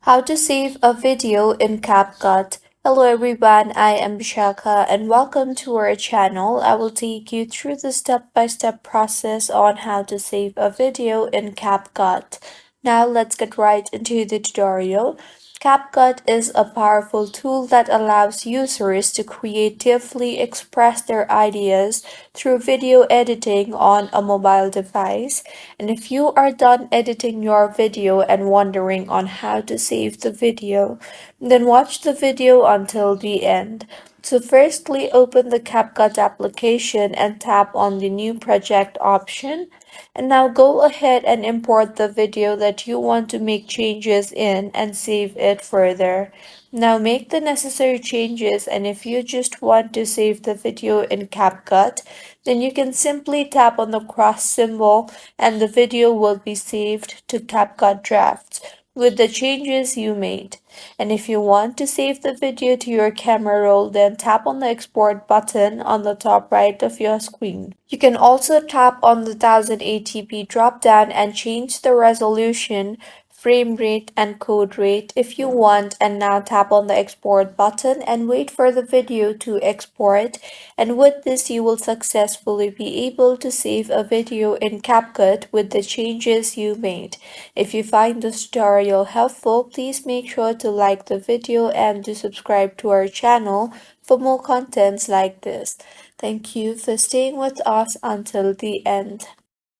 How to save a video in CapCut. Hello everyone, I am Bishaka and welcome to our channel. I will take you through the step-by-step process on how to save a video in CapCut. Now let's get right into the tutorial. CapCut is a powerful tool that allows users to creatively express their ideas through video editing on a mobile device. And if you are done editing your video and wondering on how to save the video, then watch the video until the end. So firstly, open the CapCut application and tap on the new project option. And now go ahead and import the video that you want to make changes in and save it further. Now make the necessary changes, and if you just want to save the video in CapCut, then you can simply tap on the cross symbol and the video will be saved to CapCut Drafts with the changes you made. And if you want to save the video to your camera roll, then tap on the export button on the top right of your screen. You can also tap on the 1080p drop down and change the resolution, frame rate and code rate if you want, and now tap on the export button and wait for the video to export. And with this you will successfully be able to save a video in CapCut with the changes you made. If you find this tutorial helpful, please make sure to like the video and to subscribe to our channel for more contents like this. Thank you for staying with us until the end.